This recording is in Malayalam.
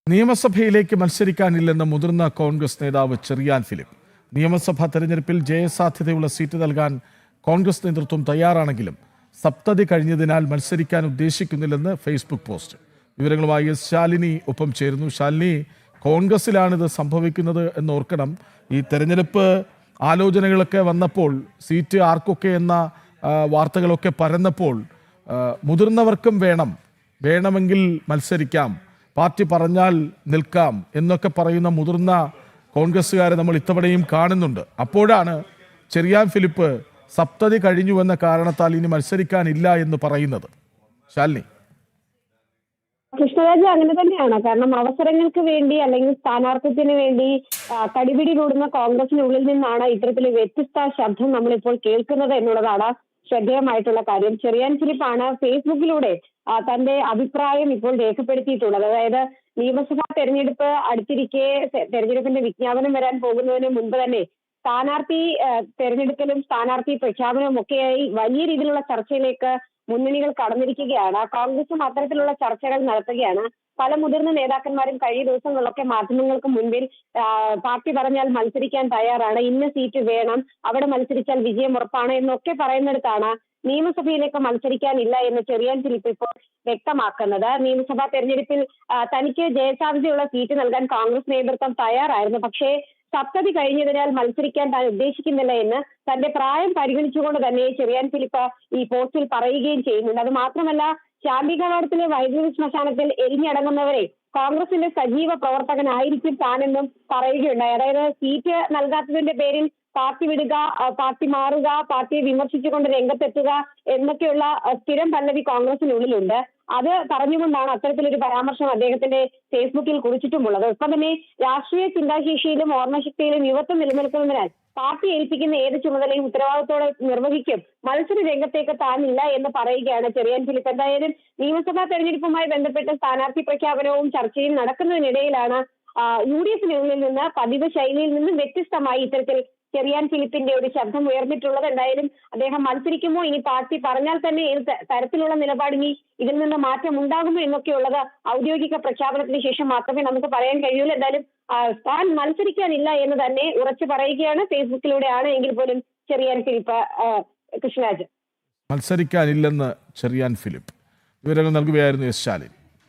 നിയമസഭയിലേക്ക് മത്സരിക്കാനില്ലെന്ന് മുതിർന്ന കോൺഗ്രസ് നേതാവ് ചെറിയാൻ ഫിലിപ്പ്. നിയമസഭാ തെരഞ്ഞെടുപ്പിൽ ജയസാധ്യതയുള്ള സീറ്റ് നൽകാൻ കോൺഗ്രസ് നേതൃത്വം തയ്യാറാണെങ്കിലും സപ്തതി കഴിഞ്ഞതിനാൽ മത്സരിക്കാൻ ഉദ്ദേശിക്കുന്നില്ലെന്ന് ഫേസ്ബുക്ക് പോസ്റ്റ്. വിവരങ്ങളുമായി എസ് ശാലിനി ഒപ്പം ചേരുന്നു. ശാലിനി, കോൺഗ്രസിലാണിത് സംഭവിക്കുന്നത് എന്നോർക്കണം. ഈ തെരഞ്ഞെടുപ്പ് ആലോചനകളൊക്കെ വന്നപ്പോൾ, സീറ്റ് ആർക്കൊക്കെ എന്ന വാർത്തകളൊക്കെ പരന്നപ്പോൾ മുതിർന്നവർക്കും വേണമെങ്കിൽ മത്സരിക്കാം, പാർട്ടി പറഞ്ഞാൽ നിൽക്കാം എന്നൊക്കെ പറയുന്ന മുതിർന്ന കോൺഗ്രസ്സുകാരെ നമ്മൾ ഇത്തവണയും കാണുന്നുണ്ട്. അപ്പോഴാണ് ചെറിയാൻ ഫിലിപ്പ് സപ്തതി കഴിഞ്ഞുവെന്ന കാരണത്താൽ ഇനി മത്സരിക്കാനില്ല എന്ന് പറയുന്നത്. ശാലിനി, കൃഷ്ണരാജ് അങ്ങനെ തന്നെയാണ്. കാരണം അവസരങ്ങൾക്ക് വേണ്ടി അല്ലെങ്കിൽ സ്ഥാനാർത്ഥിത്വത്തിന് വേണ്ടി കടിപിടി കൂടുന്ന കോൺഗ്രസിനുള്ളിൽ നിന്നാണ് ഇത്തരത്തിൽ വ്യത്യസ്ത ശബ്ദം നമ്മളിപ്പോൾ കേൾക്കുന്നത് എന്നുള്ളതാണ് ശ്രദ്ധേയമായിട്ടുള്ള കാര്യം. ചെറിയാൻ ഫിലിപ്പാണ് ഫേസ്ബുക്കിലൂടെ തന്റെ അഭിപ്രായം ഇപ്പോൾ രേഖപ്പെടുത്തിയിട്ടുള്ളത്. അതായത് നിയമസഭാ തെരഞ്ഞെടുപ്പ് അടുത്തിരിക്കെ തെരഞ്ഞെടുപ്പിന്റെ വിജ്ഞാപനം വരാൻ പോകുന്നതിന് മുൻപ് തന്നെ സ്ഥാനാർത്ഥി തെരഞ്ഞെടുക്കലും സ്ഥാനാർത്ഥി പ്രഖ്യാപനവും ഒക്കെയായി വലിയ രീതിയിലുള്ള ചർച്ചയിലേക്ക് മുന്നണികൾ കടന്നിരിക്കുകയാണ്. കോൺഗ്രസും അത്തരത്തിലുള്ള ചർച്ചകൾ നടത്തുകയാണ്. പല മുതിർന്ന നേതാക്കന്മാരും കഴിഞ്ഞ ദിവസങ്ങളിലൊക്കെ മാധ്യമങ്ങൾക്ക് മുൻപിൽ പാർട്ടി പറഞ്ഞാൽ മത്സരിക്കാൻ തയ്യാറാണ്, ഇന്ന സീറ്റ് വേണം, അവിടെ മത്സരിച്ചാൽ വിജയം ഉറപ്പാണ് എന്നൊക്കെ പറയുന്നിടത്താണ് നിയമസഭയിലേക്ക് മത്സരിക്കാനില്ല എന്ന് ചെറിയാൻ ഫിലിപ്പ് ഇപ്പോൾ വ്യക്തമാക്കുന്നത്. നിയമസഭാ തെരഞ്ഞെടുപ്പിൽ തനിക്ക് ജയസാധ്യതയുള്ള സീറ്റ് നൽകാൻ കോൺഗ്രസ് നേതൃത്വം തയ്യാറായിരുന്നു. പക്ഷേ സപ്തതി കഴിഞ്ഞതിനാൽ മത്സരിക്കാൻ താൻ ഉദ്ദേശിക്കുന്നില്ല എന്ന് തന്റെ പ്രായം പരിഗണിച്ചുകൊണ്ട് തന്നെ ചെറിയാൻ ഫിലിപ്പ് ഈ പോസ്റ്റിൽ പറയുകയും ചെയ്യുന്നുണ്ട്. അത് മാത്രമല്ല, ശാന്തികവാടത്തിലെ വൈദ്യുതി ശ്മശാനത്തിൽ എരിഞ്ഞടങ്ങുന്നവരെ കോൺഗ്രസിന്റെ സജീവ പ്രവർത്തകനായിരിക്കും താനെന്നും പറയുകയുണ്ടായി. അതായത് സീറ്റ് നൽകാത്തതിന്റെ പേരിൽ പാർട്ടി വിടുക, പാർട്ടി മാറുക, പാർട്ടിയെ വിമർശിച്ചുകൊണ്ട് രംഗത്തെത്തുക എന്നൊക്കെയുള്ള സ്ഥിരം പല്ലവി കോൺഗ്രസിനുള്ളിലുണ്ട്. അത് പറഞ്ഞുകൊണ്ടാണ് അത്തരത്തിലൊരു പരാമർശം അദ്ദേഹത്തിന്റെ ഫേസ്ബുക്കിൽ കുറിച്ചിട്ടുമുള്ളത്. ഒപ്പം തന്നെ രാഷ്ട്രീയ ചിന്താശേഷിയിലും ഓർമ്മശക്തിയിലും യുവത്വം നിലനിൽക്കുന്നതിനാൽ പാർട്ടി ഏൽപ്പിക്കുന്ന ഏത് ചുമതലയും ഉത്തരവാദിത്തോടെ നിർവഹിക്കും, മത്സര രംഗത്തേക്ക് താനില്ല എന്ന് പറയുകയാണ് ചെറിയാൻ ഫിലിപ്പ്. എന്തായാലും നിയമസഭാ തെരഞ്ഞെടുപ്പുമായി ബന്ധപ്പെട്ട സ്ഥാനാർത്ഥി പ്രഖ്യാപനവും ചർച്ചയും നടക്കുന്നതിനിടയിലാണ് UDFിനുള്ളിൽ നിന്ന് പതിവ് ശൈലിയിൽ നിന്നും വ്യത്യസ്തമായി ഇത്തരത്തിൽ ചെറിയാൻ ഫിലിപ്പിന്റെ ഒരു ശബ്ദം ഉയർന്നിട്ടുള്ളത്. എന്തായാലും അദ്ദേഹം മത്സരിക്കുമോ, ഇനി പാർട്ടി പറഞ്ഞാൽ തന്നെ ഏത് തരത്തിലുള്ള നിലപാടിനി ഇതിൽ നിന്ന് മാറ്റം ഉണ്ടാകുമോ എന്നൊക്കെയുള്ളത് ഔദ്യോഗിക പ്രഖ്യാപനത്തിന് ശേഷം മാത്രമേ നമുക്ക് പറയാൻ കഴിയുള്ളൂ. എന്തായാലും താൻ മത്സരിക്കാനില്ല എന്ന് തന്നെ ഉറച്ചു പറയുകയാണ്. ഫേസ്ബുക്കിലൂടെയാണ് എങ്കിൽ പോലും ചെറിയാൻ ഫിലിപ്പ്. കൃഷ്ണരാജ്, മത്സരിക്കാനില്ലെന്ന് ചെറിയാൻ ഫിലിപ്പ് വിവരങ്ങൾ നൽകുകയായിരുന്നു എസ് ശാലിനി.